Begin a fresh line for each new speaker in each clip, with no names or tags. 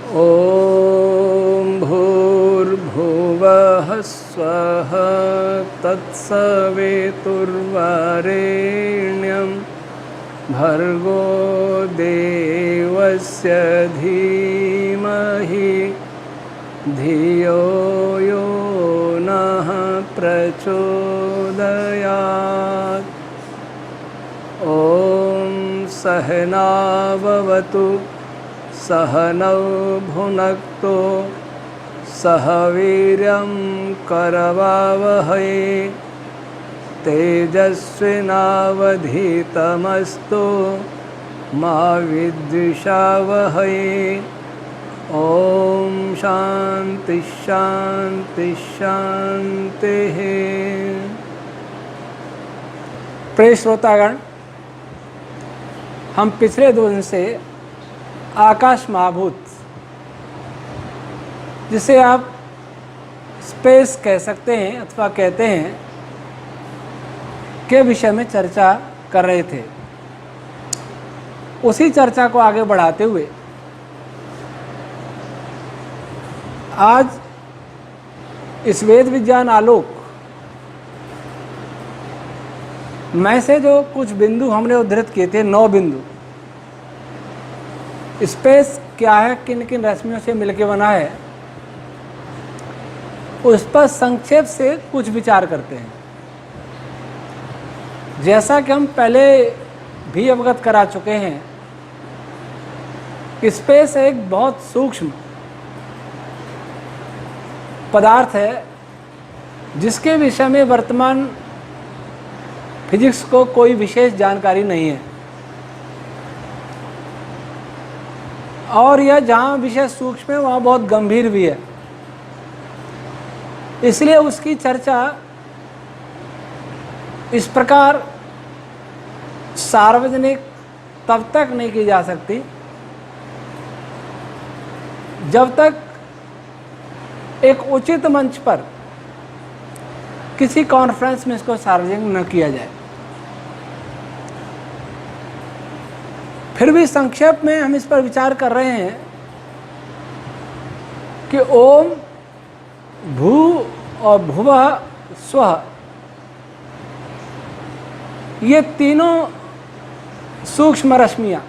ॐ भूर्भुवः स्वः तत्सवितुर्वरेण्यं भर्गो देवस्य धीमहि धियो यो नः प्रचोदयात्। ॐ सहनाववतु सहनौ भुनक्तु सह वीर्यं करवावहै तेजस्विनावधीतमस्तु मा विद्विषावहै। ओम शांति शांति शांति। प्रिय श्रोतागण, हम पिछले 2 दिन से आकाश महाभूत, जिसे आप स्पेस कह सकते हैं अथवा कहते हैं, के विषय में चर्चा कर रहे थे। उसी चर्चा को आगे बढ़ाते हुए आज इस वेद विज्ञान आलोक में से जो कुछ बिंदु हमने उद्धृत किए थे, 9 बिंदु, स्पेस क्या है, किन किन रश्मियों से मिलकर बना है, उस पर संक्षेप से कुछ विचार करते हैं। जैसा कि हम पहले भी अवगत करा चुके हैं, स्पेस एक बहुत सूक्ष्म पदार्थ है जिसके विषय में वर्तमान फिजिक्स को कोई विशेष जानकारी नहीं है, और यह जहाँ विषय सूक्ष्म है वहाँ बहुत गंभीर भी है। इसलिए उसकी चर्चा इस प्रकार सार्वजनिक तब तक नहीं की जा सकती जब तक एक उचित मंच पर किसी कॉन्फ्रेंस में इसको सार्वजनिक न किया जाए। फिर भी संक्षेप में हम इस पर विचार कर रहे हैं कि ओम, भू और भुवः स्वः, ये तीनों सूक्ष्म रश्मियाँ,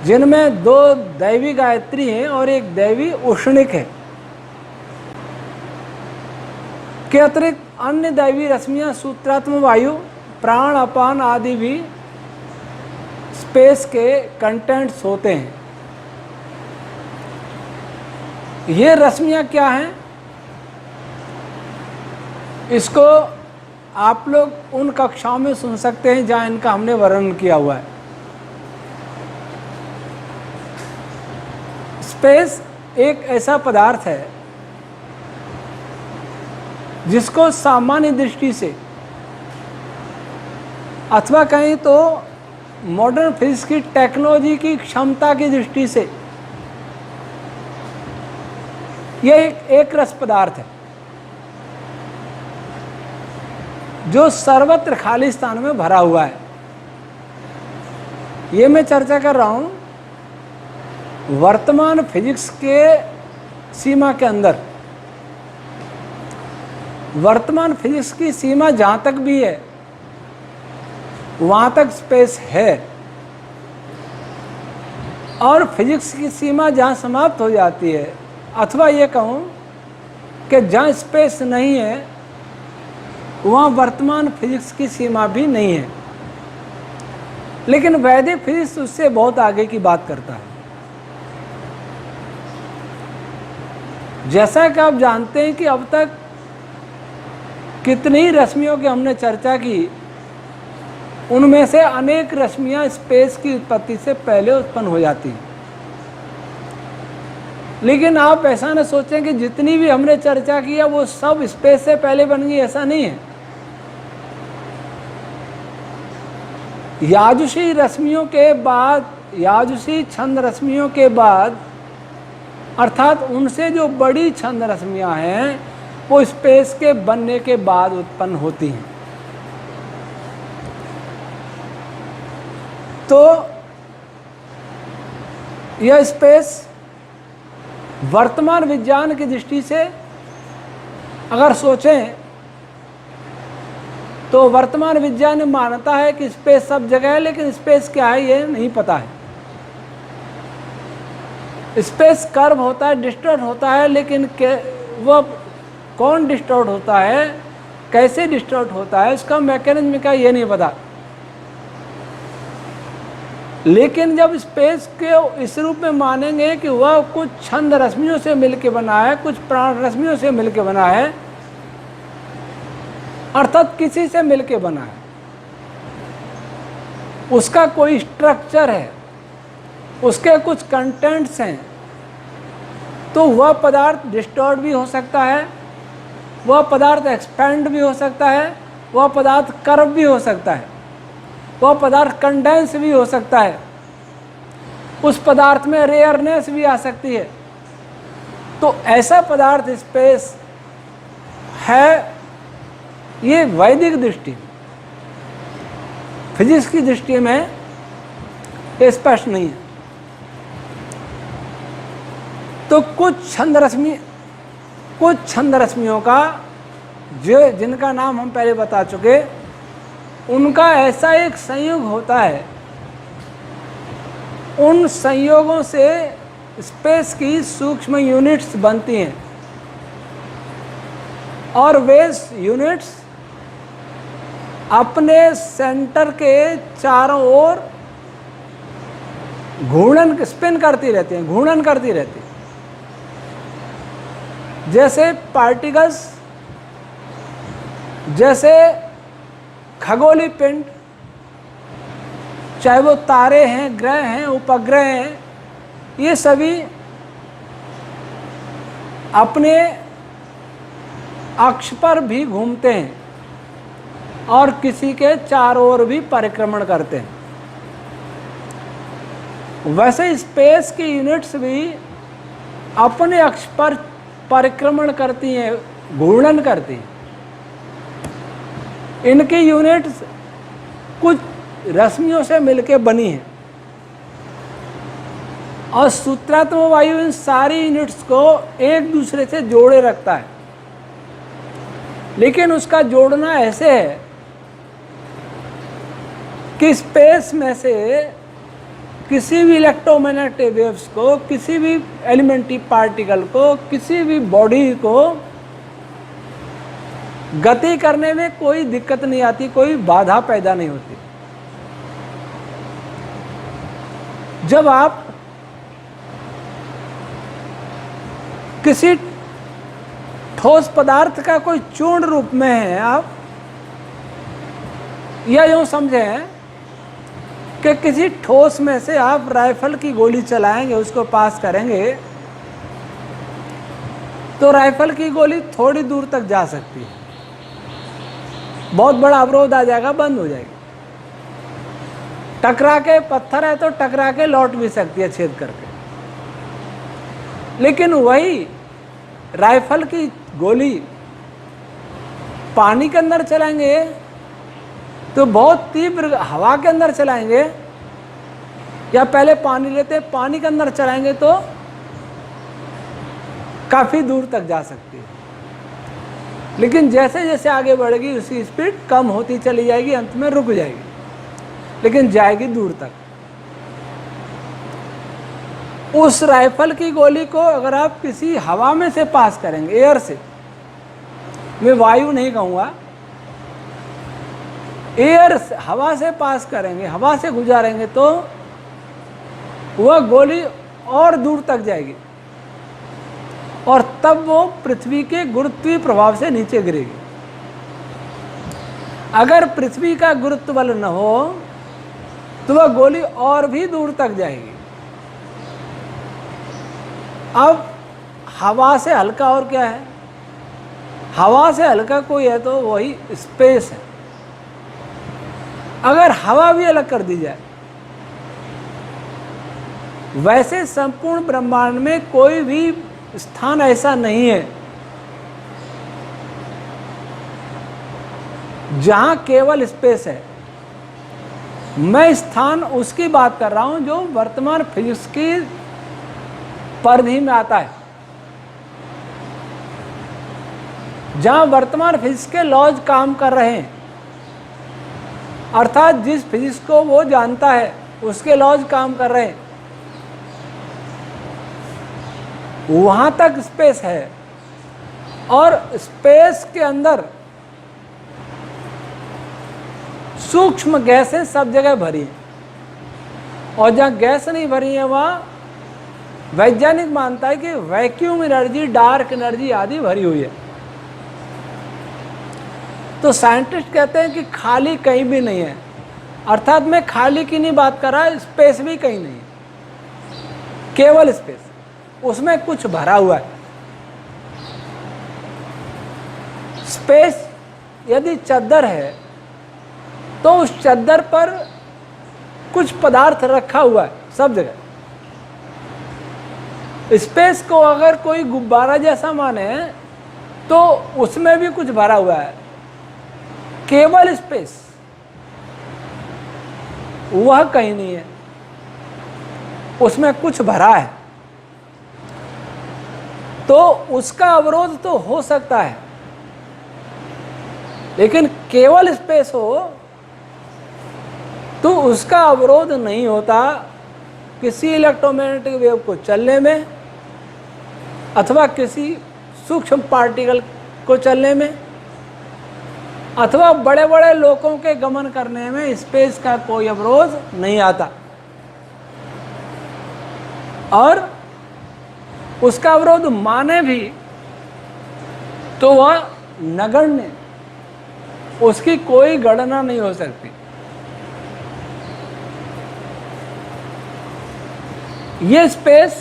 जिनमें 2 दैवी गायत्री हैं और एक दैवी उष्णिक है, के अतिरिक्त अन्य दैवी रश्मियाँ सूत्रात्म वायु, प्राण, अपान आदि भी स्पेस के कंटेंट्स होते हैं। ये रश्मियाँ क्या हैं, इसको आप लोग उन कक्षाओं में सुन सकते हैं जहाँ इनका हमने वर्णन किया हुआ है। स्पेस एक ऐसा पदार्थ है जिसको सामान्य दृष्टि से अथवा कहीं तो मॉडर्न फिजिक्स की टेक्नोलॉजी की क्षमता की दृष्टि से यह एक रस पदार्थ है जो सर्वत्र खाली स्थान में भरा हुआ है। ये मैं चर्चा कर रहा हूँ वर्तमान फिजिक्स के सीमा के अंदर। वर्तमान फिजिक्स की सीमा जहाँ तक भी है वहाँ तक स्पेस है, और फिजिक्स की सीमा जहाँ समाप्त हो जाती है, अथवा ये कहूँ कि जहाँ स्पेस नहीं है वहाँ वर्तमान फिजिक्स की सीमा भी नहीं है। लेकिन वैदिक फिजिक्स उससे बहुत आगे की बात करता है। जैसा कि आप जानते हैं कि अब तक कितनी ही रश्मियों की हमने चर्चा की, उनमें से अनेक रश्मियां स्पेस की उत्पत्ति से पहले उत्पन्न हो जाती हैं। लेकिन आप ऐसा न सोचें कि जितनी भी हमने चर्चा की है वो सब स्पेस से पहले बन गई, ऐसा नहीं है। याजुषी रश्मियों के बाद, याजुषी छंद रश्मियों के बाद, अर्थात उनसे जो बड़ी छंद रश्मियां हैं वो स्पेस के बनने के बाद उत्पन्न होती हैं। तो यह स्पेस वर्तमान विज्ञान की दृष्टि से अगर सोचें तो वर्तमान विज्ञान मानता है कि स्पेस सब जगह है, लेकिन स्पेस क्या है ये नहीं पता है। स्पेस कर्व होता है, डिस्टॉर्ट होता है, लेकिन वह कौन डिस्टॉर्ट होता है, कैसे डिस्टॉर्ट होता है, इसका मैकेनिज्म क्या ये नहीं पता। लेकिन जब स्पेस के इस रूप में मानेंगे कि वह कुछ छंद रश्मियों से मिलकर बना है, कुछ प्राण रश्मियों से मिलकर बना है, अर्थात किसी से मिलकर बना है, उसका कोई स्ट्रक्चर है, उसके कुछ कंटेंट्स हैं, तो वह पदार्थ डिस्टॉर्ट भी हो सकता है, वह पदार्थ एक्सपैंड भी हो सकता है, वह पदार्थ कर्व भी हो सकता है, वह पदार्थ कंडेंस भी हो सकता है, उस पदार्थ में रेयरनेस भी आ सकती है। तो ऐसा पदार्थ स्पेस है, ये वैदिक दृष्टि में, फिजिक्स की दृष्टि में ये स्पष्ट नहीं है। तो कुछ छंद रश्मियों का जो जिनका नाम हम पहले बता चुके, उनका ऐसा एक संयोग होता है, उन संयोगों से स्पेस की सूक्ष्म यूनिट्स बनती हैं और वे यूनिट्स अपने सेंटर के चारों ओर स्पिन करती रहती हैं, घूर्णन करती रहती हैं। जैसे पार्टिकल्स, जैसे खगोलीय पिंड, चाहे वो तारे हैं, ग्रह हैं, उपग्रह हैं, ये सभी अपने अक्ष पर भी घूमते हैं और किसी के चारों ओर भी परिक्रमण करते हैं। वैसे स्पेस की यूनिट्स भी अपने अक्ष पर परिक्रमण करती हैं, घूर्णन करती हैं। इनकी यूनिट्स कुछ रश्मियों से मिलकर बनी हैं और सूत्रात्मक वायु इन सारी यूनिट्स को एक दूसरे से जोड़े रखता है, लेकिन उसका जोड़ना ऐसे है कि स्पेस में से किसी भी इलेक्ट्रोमैग्नेटिक वेव्स को, किसी भी एलिमेंट्री पार्टिकल को, किसी भी बॉडी को गति करने में कोई दिक्कत नहीं आती, कोई बाधा पैदा नहीं होती। जब आप किसी ठोस पदार्थ का कोई चूर्ण रूप में है, आप या यूं समझें कि किसी ठोस में से आप राइफल की गोली चलाएंगे, उसको पास करेंगे, तो राइफल की गोली थोड़ी दूर तक जा सकती है, बहुत बड़ा अवरोध आ जाएगा, बंद हो जाएगी। टकरा के पत्थर है तो टकरा के लौट भी सकती है छेद करके। लेकिन वही राइफल की गोली पानी के अंदर चलाएंगे तो बहुत तीव्र हवा के अंदर चलाएंगे, या पहले पानी लेते पानी के अंदर चलाएंगे तो काफ़ी दूर तक जा सकती है। लेकिन जैसे जैसे आगे बढ़ेगी उसकी स्पीड कम होती चली जाएगी, अंत में रुक जाएगी, लेकिन जाएगी दूर तक। उस राइफल की गोली को अगर आप किसी हवा में से पास करेंगे, एयर से, मैं वायु नहीं कहूँगा, एयर हवा से पास करेंगे, हवा से गुजारेंगे, तो वह गोली और दूर तक जाएगी और तब वो पृथ्वी के गुरुत्वीय प्रभाव से नीचे गिरेगी। अगर पृथ्वी का गुरुत्व बल न हो तो वह गोली और भी दूर तक जाएगी। अब हवा से हल्का और क्या है? हवा से हल्का कोई है तो वही स्पेस है। अगर हवा भी अलग कर दी जाए, वैसे संपूर्ण ब्रह्मांड में कोई भी स्थान ऐसा नहीं है जहां केवल स्पेस है। मैं स्थान उसकी बात कर रहा हूं जो वर्तमान फिजिक्स की परिधि में आता है। जहां वर्तमान फिजिक्स के लॉज काम कर रहे हैं, अर्थात जिस फिजिक्स को वो जानता है उसके लॉज काम कर रहे हैं, वहां तक स्पेस है। और स्पेस के अंदर सूक्ष्म गैसें सब जगह भरी हैं, और जहां गैस नहीं भरी है वहां वैज्ञानिक मानता है कि वैक्यूम एनर्जी, डार्क एनर्जी आदि भरी हुई है। तो साइंटिस्ट कहते हैं कि खाली कहीं भी नहीं है, अर्थात मैं खाली की नहीं बात कर रहा, स्पेस भी कहीं नहीं है, केवल स्पेस, उसमें कुछ भरा हुआ है। स्पेस यदि चद्दर है तो उस चद्दर पर कुछ पदार्थ रखा हुआ है सब जगह। स्पेस को अगर कोई गुब्बारा जैसा माने तो उसमें भी कुछ भरा हुआ है। केवल स्पेस, वह कहीं नहीं है, उसमें कुछ भरा है। तो उसका अवरोध तो हो सकता है, लेकिन केवल स्पेस हो तो उसका अवरोध नहीं होता किसी इलेक्ट्रोमैग्नेटिक वेव को चलने में अथवा किसी सूक्ष्म पार्टिकल को चलने में अथवा बड़े बड़े लोकों के गमन करने में स्पेस का कोई अवरोध नहीं आता। और उसका अवरोध माने भी तो वह नगण्य, उसकी कोई गणना नहीं हो सकती। ये स्पेस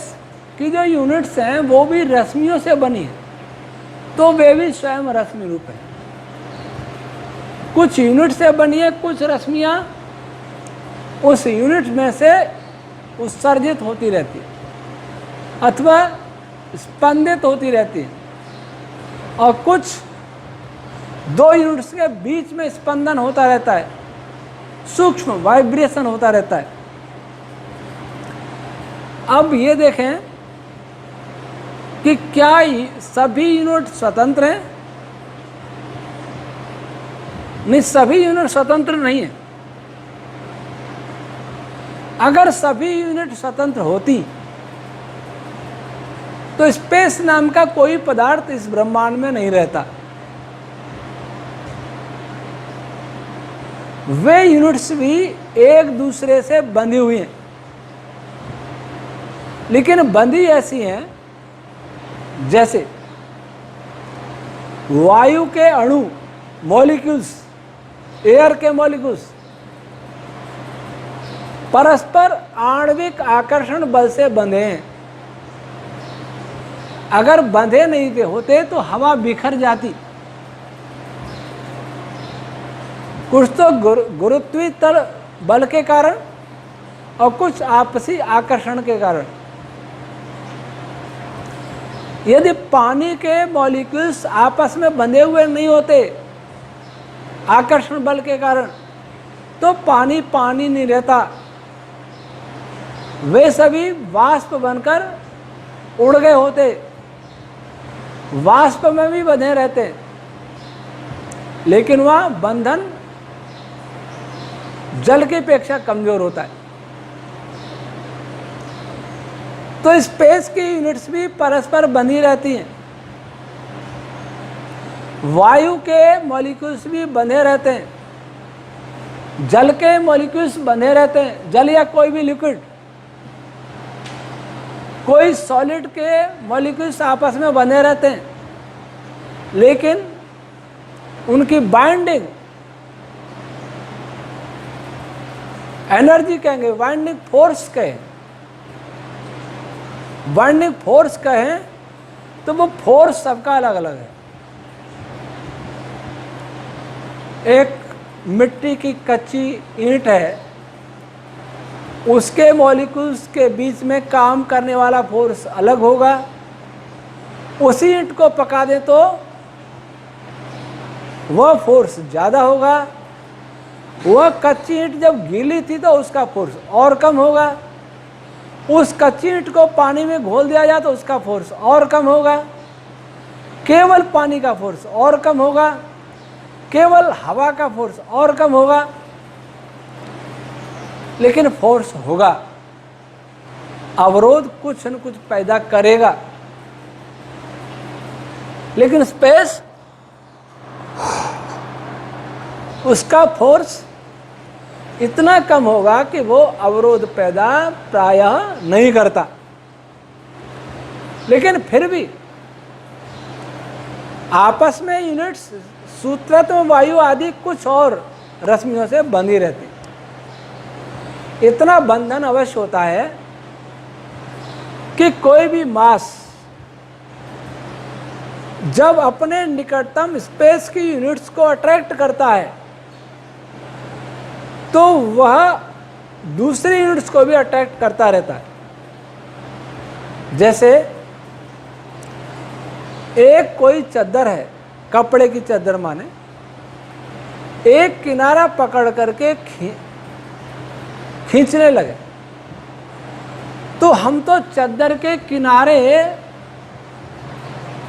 की जो यूनिट्स हैं वो भी रश्मियों से बनी है, तो वे भी स्वयं रश्मि रूप है। कुछ यूनिट से बनी है, कुछ रश्मियां उस यूनिट में से उत्सर्जित होती रहती है अथवा स्पंदित होती रहती है, और कुछ दो यूनिट्स के बीच में स्पंदन होता रहता है, सूक्ष्म वाइब्रेशन होता रहता है। अब ये देखें कि क्या सभी यूनिट स्वतंत्र हैं? नहीं, सभी यूनिट स्वतंत्र नहीं है। अगर सभी यूनिट स्वतंत्र होती तो स्पेस नाम का कोई पदार्थ इस ब्रह्मांड में नहीं रहता। वे यूनिट्स भी एक दूसरे से बंधी हुई हैं, लेकिन बंधी ऐसी हैं जैसे वायु के अणु, मॉलिक्यूल्स, एयर के मॉलिक्यूल्स परस्पर आणविक आकर्षण बल से बंधे हैं। अगर बंधे नहीं होते तो हवा बिखर जाती। कुछ तो गुरुत्वीय बल के कारण और कुछ आपसी आकर्षण के कारण। यदि पानी के मॉलिक्यूल्स आपस में बंधे हुए नहीं होते आकर्षण बल के कारण, तो पानी पानी नहीं रहता, वे सभी वाष्प बनकर उड़ गए होते, वाष्प में भी बंधे रहते, लेकिन वह बंधन जल की अपेक्षा कमजोर होता है। तो स्पेस की यूनिट्स भी परस्पर बंधी रहती हैं। वायु के मॉलिक्यूल्स भी बंधे रहते हैं, जल के मॉलिक्यूल्स बंधे रहते हैं, जल या कोई भी लिक्विड, कोई सॉलिड के मॉलिक्यूल्स आपस में बंधे रहते हैं, लेकिन उनकी बाइंडिंग एनर्जी कहेंगे, बाइंडिंग फोर्स कहें, बाइंडिंग फोर्स कहें तो वो फोर्स सबका अलग अलग है। एक मिट्टी की कच्ची ईंट है, उसके मॉलिक्यूल्स के बीच में काम करने वाला फोर्स अलग होगा। उसी ईंट को पका दें तो वह फोर्स ज़्यादा होगा, वह कच्ची ईंट जब गीली थी तो उसका फोर्स और कम होगा। उस कच्ची ईंट को पानी में घोल दिया जाए तो उसका फोर्स और कम होगा, केवल पानी का फोर्स और कम होगा, केवल हवा का फोर्स और कम होगा, लेकिन फोर्स होगा। अवरोध कुछ न कुछ पैदा करेगा, लेकिन स्पेस उसका फोर्स इतना कम होगा कि वो अवरोध पैदा प्रायः नहीं करता। लेकिन फिर भी आपस में यूनिट्स सूत्रत्म वायु आदि कुछ और रश्मियों से बंधी रहती। इतना बंधन अवश्य होता है कि कोई भी मास जब अपने निकटतम स्पेस की यूनिट्स को अट्रैक्ट करता है तो वह दूसरी यूनिट्स को भी अट्रैक्ट करता रहता है। जैसे एक कोई चद्दर है, कपड़े की चद्दर माने, एक किनारा पकड़ करके खींचने लगे तो हम तो चद्दर के किनारे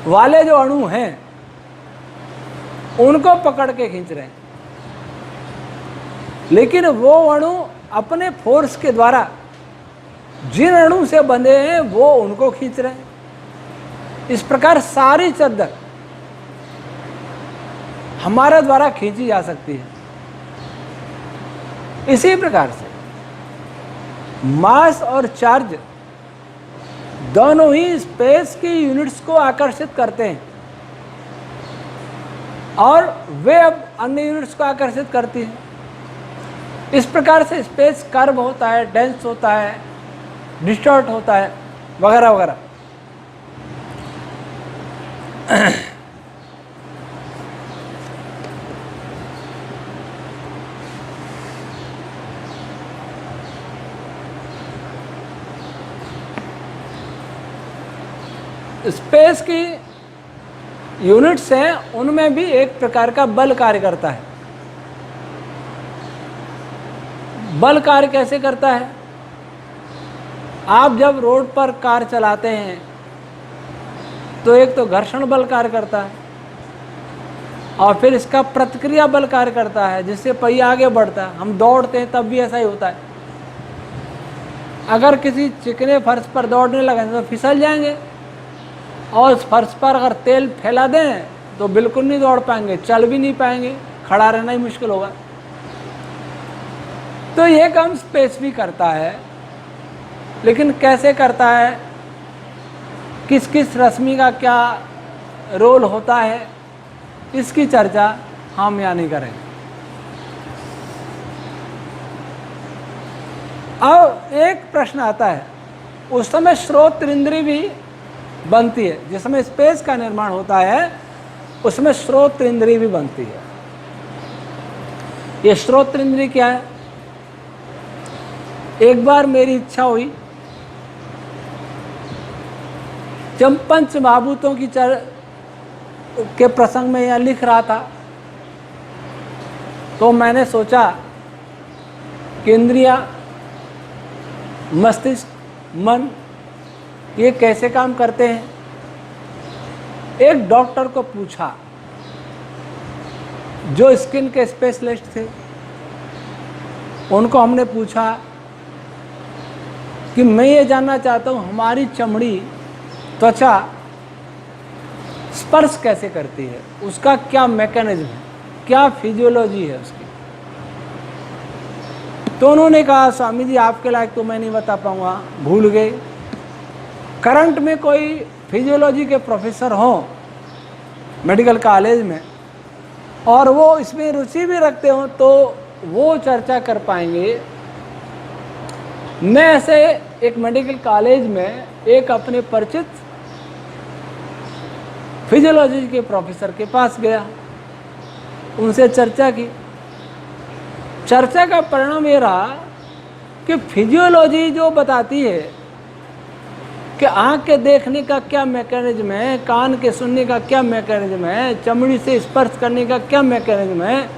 वाले जो अणु हैं उनको पकड़ के खींच रहे हैं, लेकिन वो अणु अपने फोर्स के द्वारा जिन अणु से बंधे हैं वो उनको खींच रहे हैं। इस प्रकार सारी चद्दर हमारे द्वारा खींची जा सकती है। इसी प्रकार से मास और चार्ज दोनों ही स्पेस की यूनिट्स को आकर्षित करते हैं और वे अब अन्य यूनिट्स को आकर्षित करती हैं। इस प्रकार से स्पेस कर्व होता है, डेंस होता है, डिस्टॉर्ट होता है, वगैरह वगैरह। स्पेस की यूनिट्स हैं, उनमें भी एक प्रकार का बल कार्य करता है। बल कार्य कैसे करता है? आप जब रोड पर कार चलाते हैं तो एक तो घर्षण बल कार्य करता है और फिर इसका प्रतिक्रिया बल कार्य करता है, जिससे पहिया आगे बढ़ता है। हम दौड़ते हैं तब भी ऐसा ही होता है। अगर किसी चिकने फर्श पर दौड़ने लगे तो फिसल जाएंगे, और उस फर्श पर अगर तेल फैला दें तो बिल्कुल नहीं दौड़ पाएंगे, चल भी नहीं पाएंगे, खड़ा रहना ही मुश्किल होगा। तो ये काम स्पेस भी करता है, लेकिन कैसे करता है, किस किस रश्मि का क्या रोल होता है, इसकी चर्चा हम यहाँ नहीं करेंगे। अब एक प्रश्न आता है, उस समय श्रोत्र इंद्री भी बनती है। जिस समय स्पेस का निर्माण होता है उसमें श्रोत्र इंद्री भी बनती है। ये श्रोत्र इंद्री क्या है? एक बार मेरी इच्छा हुई, जब पंच महाभूतों की के प्रसंग में यह लिख रहा था तो मैंने सोचा कि इंद्रियां, मस्तिष्क, मन ये कैसे काम करते हैं। एक डॉक्टर को पूछा जो स्किन के स्पेशलिस्ट थे, उनको हमने पूछा कि मैं ये जानना चाहता हूँ हमारी चमड़ी, त्वचा स्पर्श कैसे करती है, उसका क्या मैकेनिज्म है, क्या फिजियोलॉजी है उसकी। तो उन्होंने कहा स्वामी जी आपके लायक तो मैं नहीं बता पाऊँगा, भूल गए। करंट में कोई फिजियोलॉजी के प्रोफेसर हों मेडिकल कॉलेज में और वो इसमें रुचि भी रखते हों तो वो चर्चा कर पाएंगे। मैं ऐसे एक मेडिकल कॉलेज में एक अपने परिचित फिजियोलॉजी के प्रोफेसर के पास गया, उनसे चर्चा की। चर्चा का परिणाम ये रहा कि फिजियोलॉजी जो बताती है कि आँख के देखने का क्या मैकेनिज्म है, कान के सुनने का क्या मैकेनिज्म है, चमड़ी से स्पर्श करने का क्या मैकेनिज्म है,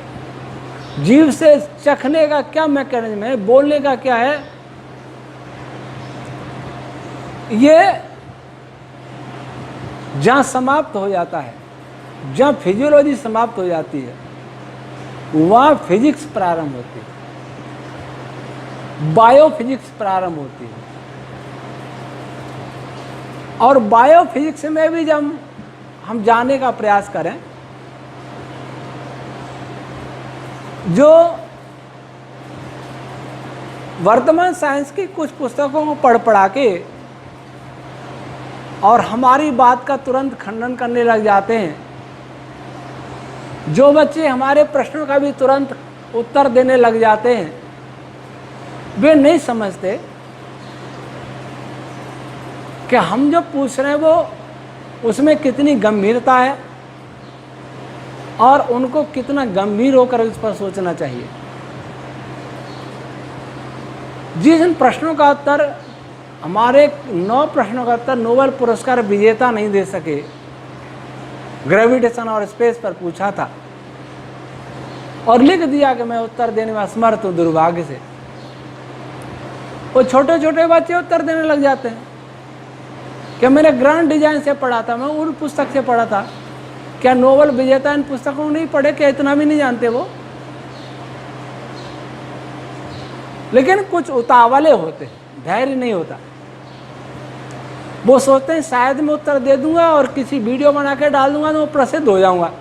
जीभ से चखने का क्या मैकेनिज्म है, बोलने का क्या है, ये जहाँ समाप्त हो जाता है, जहाँ फिजियोलॉजी समाप्त हो जाती है, वहाँ फिजिक्स प्रारंभ होती है, बायोफिजिक्स प्रारंभ होती है। और बायोफिजिक्स में भी जब हम जानने का प्रयास करें, जो वर्तमान साइंस की कुछ पुस्तकों को पढ़ा के और हमारी बात का तुरंत खंडन करने लग जाते हैं, जो बच्चे हमारे प्रश्नों का भी तुरंत उत्तर देने लग जाते हैं, वे नहीं समझते कि हम जो पूछ रहे हैं वो उसमें कितनी गंभीरता है और उनको कितना गंभीर होकर इस पर सोचना चाहिए। जिन प्रश्नों का उत्तर हमारे 9 प्रश्नों का उत्तर नोबेल पुरस्कार विजेता नहीं दे सके, ग्रेविटेशन और स्पेस पर पूछा था और लिख दिया कि मैं उत्तर देने में असमर्थ हूं, दुर्भाग्य से, वो छोटे छोटे बच्चे उत्तर देने लग जाते हैं कि मैंने ग्रांड डिजाइन से पढ़ा था, मैं उन पुस्तक से पढ़ा था। क्या नोबेल विजेता इन पुस्तकों को नहीं पढ़े? क्या इतना भी नहीं जानते वो? लेकिन कुछ उतावले होते, धैर्य नहीं होता। वो सोचते हैं शायद मैं उत्तर दे दूंगा और किसी वीडियो बना के डाल दूंगा तो वो प्रसिद्ध हो जाऊंगा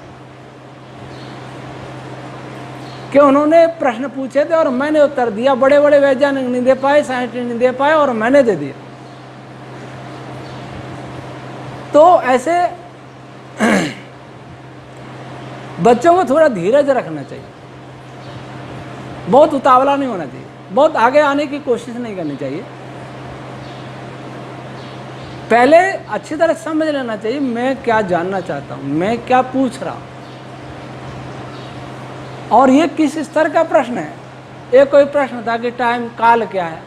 कि उन्होंने प्रश्न पूछे थे और मैंने उत्तर दिया। बड़े बड़े वैज्ञानिक नहीं दे पाए, साइंटिस्ट नहीं दे पाए और मैंने दे दिया। तो ऐसे बच्चों को थोड़ा धीरज रखना चाहिए, बहुत उतावला नहीं होना चाहिए, बहुत आगे आने की कोशिश नहीं करनी चाहिए। पहले अच्छी तरह समझ लेना चाहिए मैं क्या जानना चाहता हूं, मैं क्या पूछ रहा हूं और ये किस स्तर का प्रश्न है। एक कोई प्रश्न था कि टाइम काल क्या है।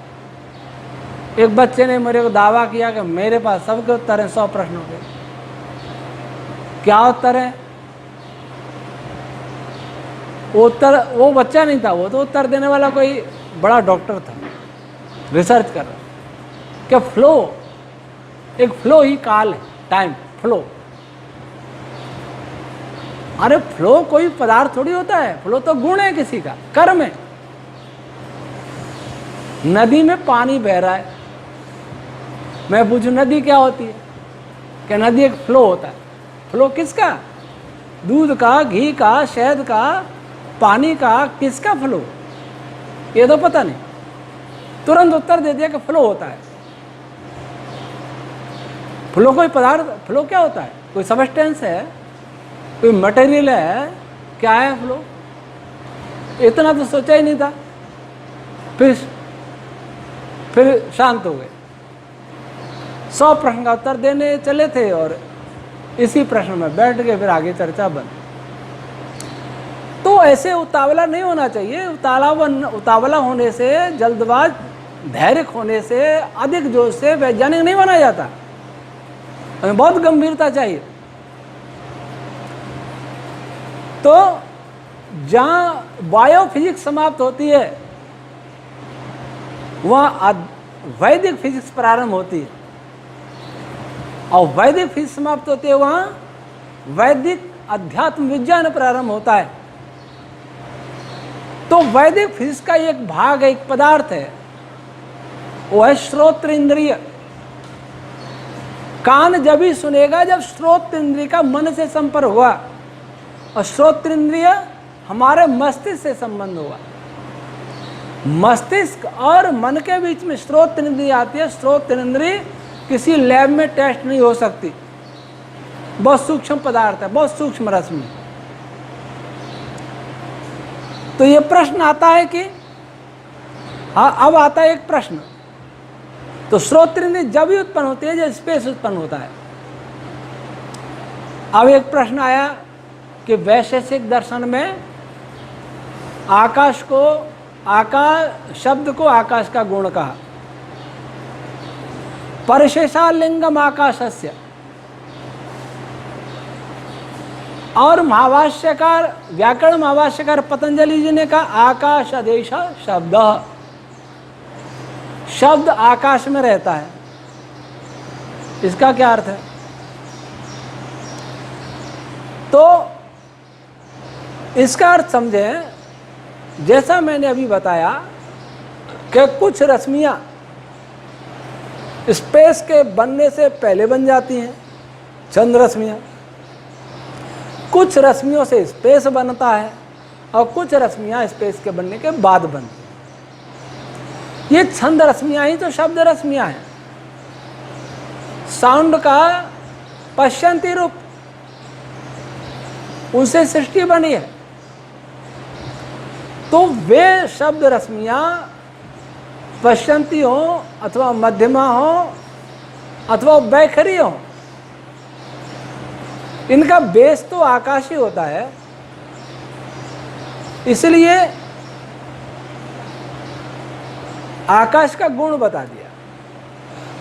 एक बच्चे ने मेरे को दावा किया कि मेरे पास सबके उत्तर हैं 100 प्रश्नों के। क्या उत्तर है? वो बच्चा नहीं था, वो तो उत्तर देने वाला कोई बड़ा डॉक्टर था, रिसर्च कर रहा। क्या फ्लो, एक फ्लो ही काल है, टाइम फ्लो। अरे फ्लो कोई पदार्थ थोड़ी होता है, फ्लो तो गुण है, किसी का कर्म है। नदी में पानी बह रहा है, मैं पूछूं नदी क्या होती है? क्या नदी एक फ्लो होता है? फ्लो किसका? दूध का, घी का, शहद का, पानी का, किसका फ्लो? ये तो पता नहीं, तुरंत उत्तर दे दिया कि फ्लो होता है। फ्लो कोई पदार्थ, फ्लो क्या होता है? कोई सबस्टेंस है, कोई मटेरियल है? क्या है फ्लो? इतना तो सोचा ही नहीं था। फिर शांत हो गए। 100 प्रश्न का उत्तर देने चले थे और इसी प्रश्न में बैठ गए, फिर आगे चर्चा बंद। तो ऐसे उतावला नहीं होना चाहिए। उतावला होने से, जल्दबाज, धैर्य होने से, अधिक जोश से वैज्ञानिक नहीं बना जाता। हमें बहुत गंभीरता चाहिए। तो जहाँ बायोफिजिक्स समाप्त होती है वहाँ वैदिक फिजिक्स प्रारंभ होती है, और वैदिक फिजिक्स समाप्त होती है वहाँ वैदिक अध्यात्म विज्ञान प्रारंभ होता है। तो वैदिक फिजिक्स का एक भाग, एक पदार्थ है, वो है श्रोत्र इंद्रिय। कान जब ही सुनेगा जब श्रोत्र इंद्रिय का मन से संपर्क हुआ, और श्रोत्र इंद्रिय हमारे मस्तिष्क से संबंध हुआ। मस्तिष्क और मन के बीच में श्रोत्र इंद्रिय आती है। श्रोत्र इंद्रिय किसी लैब में टेस्ट नहीं हो सकती, बहुत सूक्ष्म पदार्थ है, बहुत सूक्ष्म रश्मि। तो ये प्रश्न आता है कि हाँ, अब आता है एक प्रश्न। तो श्रोत्र इंद्रिय जब भी उत्पन्न होती है जब स्पेस उत्पन्न होता है। अब एक प्रश्न आया कि वैशेषिक दर्शन में आकाश को, आकाश शब्द को आकाश का गुण कहा। परिशेषालिंगम आकाशस्य, और महाभाष्यकार, व्याकरण महाभाष्यकार पतंजलि जी ने कहा आकाश आदेश शब्द, शब्द आकाश में रहता है। इसका क्या अर्थ है? तो इसका अर्थ समझें, जैसा मैंने अभी बताया कि कुछ रश्मियां स्पेस के बनने से पहले बन जाती हैं, चंद रश्मियां, कुछ रश्मियों से स्पेस बनता है और कुछ रश्मियां स्पेस के बनने के बाद बनती हैं। ये छंद रश्मियां ही तो शब्द रश्मियां हैं, साउंड का पश्चंती रूप, उनसे सृष्टि बनी है। तो वे शब्द रश्मियां पश्चंती हो अथवा मध्यमा हो अथवा बैखरी हो, इनका बेस तो आकाश ही होता है। इसलिए आकाश का गुण बता दिया,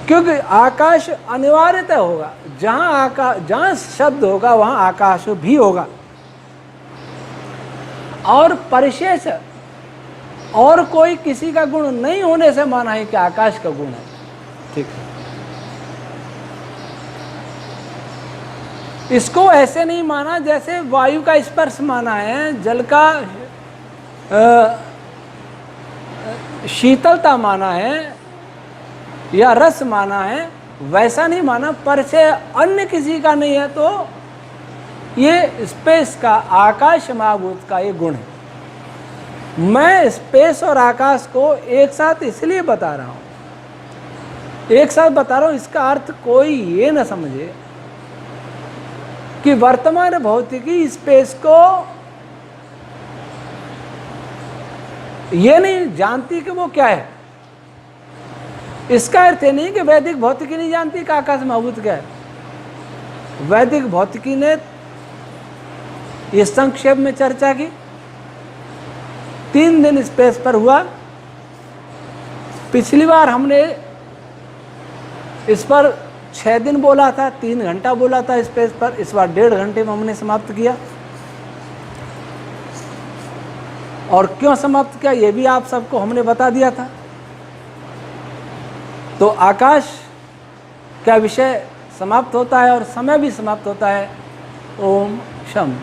क्योंकि आकाश अनिवार्यतः होगा, जहां शब्द होगा वहां आकाश भी होगा। और परिशेष और कोई किसी का गुण नहीं होने से माना है कि आकाश का गुण है। ठीक है, इसको ऐसे नहीं माना जैसे वायु का स्पर्श माना है, जल का शीतलता माना है या रस माना है, वैसा नहीं माना। परिचय अन्य किसी का नहीं है, तो ये स्पेस का, आकाश महाभूत का ये गुण है। मैं स्पेस और आकाश को एक साथ इसलिए बता रहा हूँ, इसका अर्थ कोई ये न समझे कि वर्तमान भौतिकी स्पेस को ये नहीं जानती कि वो क्या है। इसका अर्थ ये नहीं कि वैदिक भौतिकी नहीं जानती कि आकाश महाभूत क्या है। वैदिक भौतिकी ने ये संक्षेप में चर्चा की, 3 दिन स्पेस पर हुआ। पिछली बार हमने इस पर 6 दिन बोला था, 3 घंटा बोला था स्पेस पर, इस बार 1.5 घंटे में हमने समाप्त किया। और क्यों समाप्त किया ये भी आप सबको हमने बता दिया था। तो आकाश का विषय समाप्त होता है और समय भी समाप्त होता है। ओम शम।